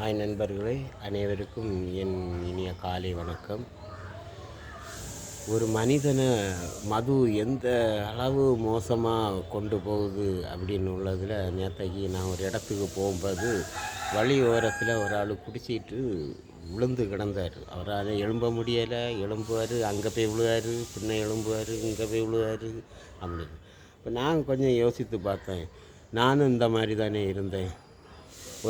Hi நண்பர்களே, அனைவருக்கும் என் இனிய காலை வணக்கம். ஒரு மனிதனை மது எந்த அளவு மோசமாக கொண்டு போகுது அப்படின்னு உள்ளதில், நேற்றைக்கு நான் ஒரு இடத்துக்கு போகும்போது வழி ஓரத்தில் ஒரு ஆள் குடிச்சிட்டு விழுந்து கிடந்தார். அவரால் எழும்ப முடியலை. எழும்புவார், அங்கே போய் விழுவார், பின்ன எழும்புவார், இங்கே போய் விழுவார் அப்படின்னு. இப்போ நான் கொஞ்சம் யோசித்து பார்த்தேன். நானும் இந்த மாதிரி தானே இருந்தேன்.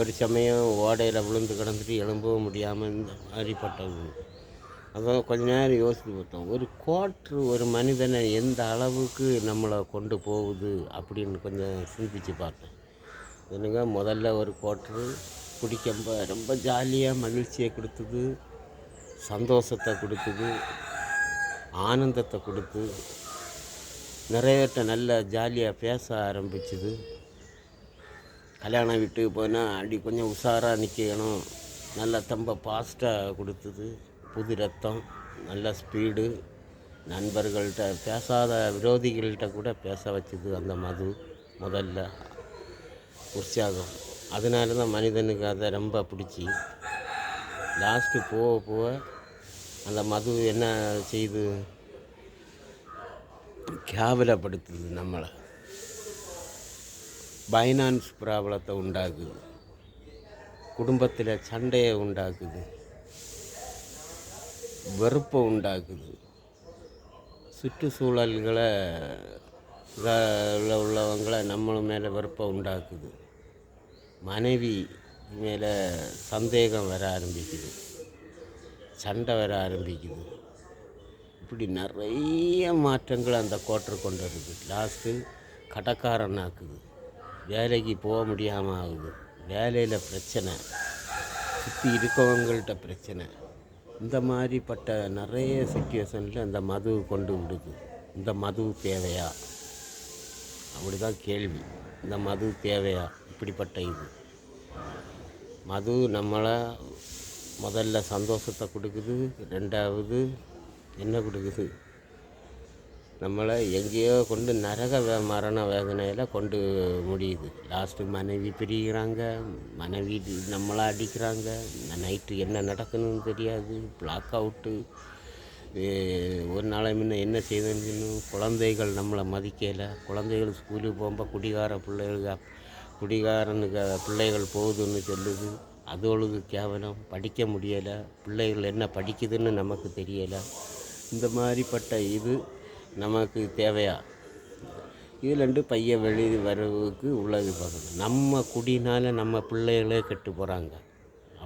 ஒரு சமயம் ஓடையில் விழுந்து கிடந்துட்டு எழும்பவும் முடியாமல் இந்த மாதிரிப்பட்டது. அதான் கொஞ்ச நேரம் யோசித்து பார்த்தோம். ஒரு கோட்ரு ஒரு மனிதனை எந்த அளவுக்கு நம்மளை கொண்டு போகுது அப்படின்னு கொஞ்சம் சிந்திச்சு பார்த்தேன். என்னங்க, முதல்ல ஒரு கோட்ரு குடிக்கம்ப ரொம்ப ஜாலியாக மகிழ்ச்சியை கொடுத்தது, சந்தோஷத்தை கொடுத்தது, ஆனந்தத்தை கொடுத்து நிறையட்ட நல்லா ஜாலியாக பேச ஆரம்பிச்சுது. கல்யாணம் வீட்டுக்கு போனால் கொஞ்சம் உஷாராக நிற்கணும், நல்லா ரொம்ப ஃபாஸ்ட்டாக கொடுத்தது. புது ரத்தம், நல்ல ஸ்பீடு, நண்பர்கள்ட்ட பேசாத விரோதிகள்கிட்ட கூட பேச வச்சுது அந்த மது. முதல்ல உற்சாகம், அதனால தான் மனிதனுக்கு அதை ரொம்ப பிடிச்சி. லாஸ்ட்டு போக போக அந்த மது என்ன செய்து, கேவலப்படுத்துது நம்மளை. ஃபைனான்ஸ் ப்ராப்ளத்தை உண்டாக்குது, குடும்பத்தில் சண்டையை உண்டாக்குது, வெறுப்பை உண்டாக்குது, சுற்றுச்சூழல்களை உள்ளவங்களை நம்ம மேலே வெறுப்பை உண்டாக்குது, மனைவி மேலே சந்தேகம் வர ஆரம்பிக்குது, சண்டை வர ஆரம்பிக்குது. இப்படி நிறைய மாற்றங்கள் அந்த கோட்டை கொண்டு வருது. லாஸ்ட்டு கடைக்காரன் ஆக்குது, வேலைக்கு போக முடியாமல் ஆகுது, வேலையில் பிரச்சனை, சுற்றி இருக்கவங்கள்ட்ட பிரச்சனை. இந்த மாதிரிப்பட்ட நிறைய சுச்சுவேஷனில் அந்த மது கொண்டு விடுது. இந்த மது தேவையா? அப்படி தான் கேள்வி. இந்த மது தேவையா? இப்படிப்பட்ட இது மது நம்மளை முதல்ல சந்தோஷத்தை கொடுக்குது, ரெண்டாவது என்ன கொடுக்குது, நம்மளை எங்கேயோ கொண்டு நரக மரண வேதனையில் கொண்டு முடியுது. லாஸ்ட்டு மனைவி பிரிகிறாங்க, மனைவி நம்மளை அடிக்கிறாங்க, நைட்டு என்ன நடக்கணும்னு தெரியாது, பிளாக் அவுட்டு. ஒரு நாளை முன்ன என்ன செய்தேன்னு, குழந்தைகள் நம்மளை மதிக்கலை. குழந்தைகள் ஸ்கூலுக்கு போகும்போது குடிகாரனுக்கு பிள்ளைகள் போகுதுன்னு சொல்லுது. அதோளுக்கு கேவலம், படிக்க முடியலை, பிள்ளைகள் என்ன படிக்குதுன்னு நமக்கு தெரியலை. இந்த மாதிரிப்பட்ட இது நமக்கு தேவையா? இதுலண்டு பையன் வெளியே வரவுக்கு உள்ளது பார்க்கணும். நம்ம குடினால் நம்ம பிள்ளைகளே கெட்டு போகிறாங்க.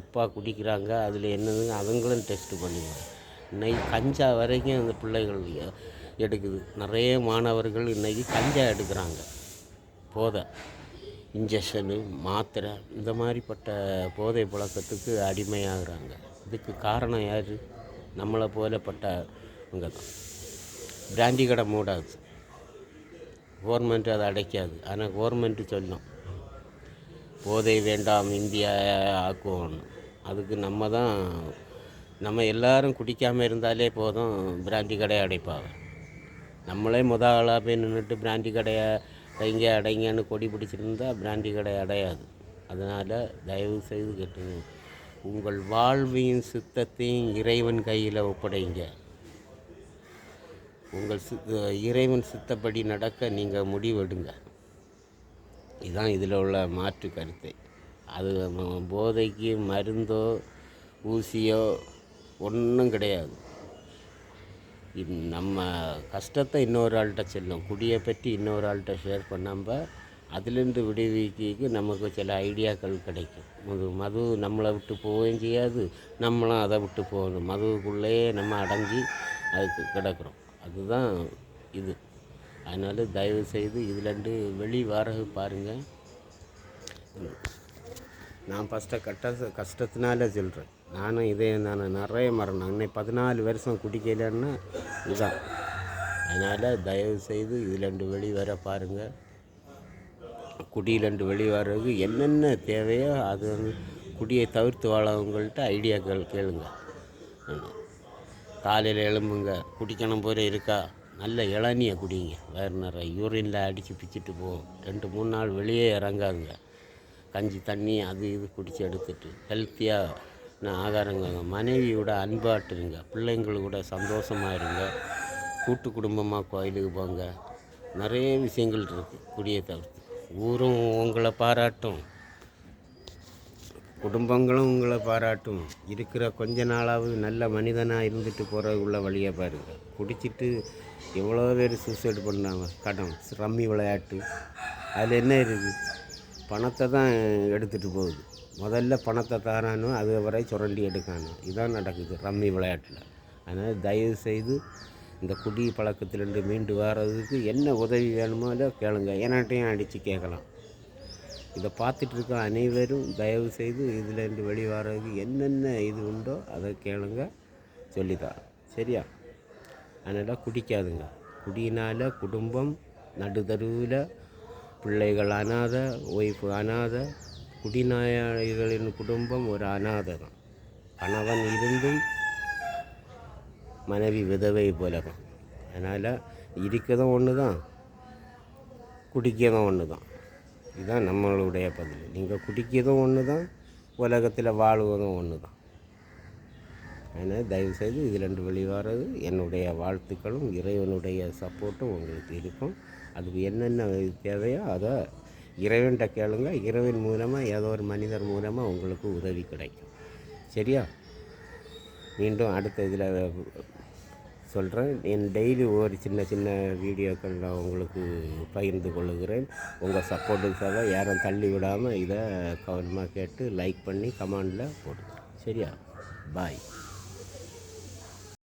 அப்பா குடிக்கிறாங்க, அதில் என்னது அவங்களும் டெஸ்ட்டு பண்ணுவாங்க. இன்றைக்கி கஞ்சா வரைக்கும் அந்த பிள்ளைகள் எடுக்குது. நிறைய மாணவர்கள் இன்றைக்கி கஞ்சா எடுக்கிறாங்க. போதை, இன்ஜெக்ஷனு, மாத்திரை, இந்த மாதிரிப்பட்ட போதை பழக்கத்துக்கு அடிமையாகிறாங்க. இதுக்கு காரணம் யார்? நம்மளை போலப்பட்டவங்க தான். பிராண்டி கடை மூடாது, கவர்மெண்ட்டு அதை அடைக்காது. ஆனால் கவர்மெண்ட்டு சொல்லும் போதை வேண்டாம், இந்தியா ஆக்குவோன்னு. அதுக்கு நம்ம எல்லோரும் குடிக்காமல் இருந்தாலே போதும், பிராண்டி கடையை அடைப்பாங்க. நம்மளே ஆளாக போய் நின்றுட்டு பிராண்டி கடையை அடைங்க அடைங்கன்னு கொடி பிடிச்சிருந்தா பிராண்டி கடை அடையாது. அதனால் தயவு செய்து கேட்டுங்க, உங்கள் வாழ்வையும் சித்தத்தையும் இறைவன் கையில் ஒப்படைங்க. உங்கள் இறைவன் சித்தப்படி நடக்க நீங்கள் முடிவெடுங்க. இதுதான் இதில் உள்ள மாற்று கருத்தை. அது போதைக்கு மருந்தோ ஊசியோ ஒன்றும் கிடையாது. நம்ம கஷ்டத்தை இன்னொரு ஆள்கிட்ட செல்லும், குடியை பற்றி இன்னொரு ஆள்கிட்ட ஷேர் பண்ணாமல் அதுலேருந்து விடுவிக்கு நமக்கு சில ஐடியாக்கள் கிடைக்கும். மது நம்மளை விட்டு போகவும் செய்யாது, நம்மளும் அதை விட்டு போகணும். மதுவுக்குள்ளேயே நம்ம அடைஞ்சி அதுக்கு கிடக்கிறோம். அதுதான் இது. அதனால் தயவு செய்து இதுலேருந்து வரகு பாருங்கள். நான் ஃபஸ்ட்டு கஷ்டத்தினால சொல்கிறேன். நானும் நிறைய மரணம். இன்னைக்கு 14 வருஷம் குடிக்கலைன்னா இதுதான். அதனால் தயவு செய்து இதுலேருந்து வர பாருங்கள். குடியிலேருந்து வர்றதுக்கு என்னென்ன தேவையோ அது குடியை தவிர்த்து வாழவங்கள்ட்ட ஐடியாக்கள் கேளுங்க. காலையில் எழும்புங்க, குடிக்கணும் போல இருக்கா, நல்ல இளநியை குடிங்க. வேறு நிறைய யூரினில் அடித்து பிச்சுட்டு போகும். 2-3 நாள் வெளியே இறங்காதுங்க. கஞ்சி தண்ணி அது இது குடித்து எடுத்துட்டு ஹெல்த்தியாக ஆகாரங்க. மனைவியோட அன்பாட்டுருங்க, பிள்ளைங்களோட சந்தோஷமாக இருங்க, கூட்டு குடும்பமாக கோயிலுக்கு போங்க. நிறைய விஷயங்கள் இருக்குது குடியை தவிர்த்து. ஊரும் உங்களை பாராட்டும், குடும்பங்களும் உங்களை பாராட்டும். இருக்கிற கொஞ்ச நாளாவது நல்ல மனிதனாக இருந்துட்டு போகிற உள்ள வழியை பாருங்கள். குடிச்சிட்டு எவ்வளோ பேர் சூசைடு பண்ணாங்க. கடன், ரம்மி விளையாட்டு, அதில் என்ன இருக்குது? பணத்தை தான் எடுத்துகிட்டு போகுது. முதல்ல பணத்தை தாரானோ அது வரை சுரண்டி எடுக்கானோ, இதான் நடக்குது ரம்மி விளையாட்டில். அதனால் தயவு செய்து இந்த குடி பழக்கத்திலேருந்து மீண்டு வர்றதுக்கு என்ன உதவி வேணுமோ அதை கேளுங்க. என்கிட்டையும் அடித்து கேட்கலாம். இதை பார்த்துட்டு இருக்க அனைவரும் தயவு செய்து இதிலேருந்து வெளிவரதுக்கு என்னென்ன இது உண்டோ அதை கேளுங்க, சொல்லித்தான். சரியா? அதனால் குடிக்காதுங்க. குடியினால் குடும்பம் நடுத்தருவில், பிள்ளைகள் அனாதை, ஒய்ஃபு அனாதை, குடிநாயகளின் குடும்பம் ஒரு அனாதை தான். கணவன் இருந்தும் மனைவி விதவை போல தான். அதனால் இருக்கதும் ஒன்று தான், குடிக்கிறதும் ஒன்று தான். இதுதான் நம்மளுடைய பதில். நீங்கள் குடிக்கிறதும் ஒன்று தான், உலகத்தில் வாழ்வதும் ஒன்று தான். அதனால் தயவுசெய்து இதில் வெளிவரது என்னுடைய வாழ்த்துக்களும் இறைவனுடைய சப்போர்ட்டும் உங்களுக்கு இருக்கும். அதுக்கு என்னென்ன தேவையோ அதை இறைவன்கிட்ட கேளுங்க. இறைவன் மூலமாக ஏதோ ஒரு மனிதர் மூலமாக உங்களுக்கு உதவி கிடைக்கும். சரியா? மீண்டும் அடுத்த இதில் சொல்கிறேன். என் டெய்லி ஒரு சின்ன சின்ன வீடியோக்கள் நான் உங்களுக்கு பகிர்ந்து கொள்ளுகிறேன். உங்கள் சப்போர்ட்டுக்காக யாரும் தள்ளி விடாமல் இதை கவனமாக கேட்டு லைக் பண்ணி கமெண்டில் போடுங்க. சரியா? பாய்.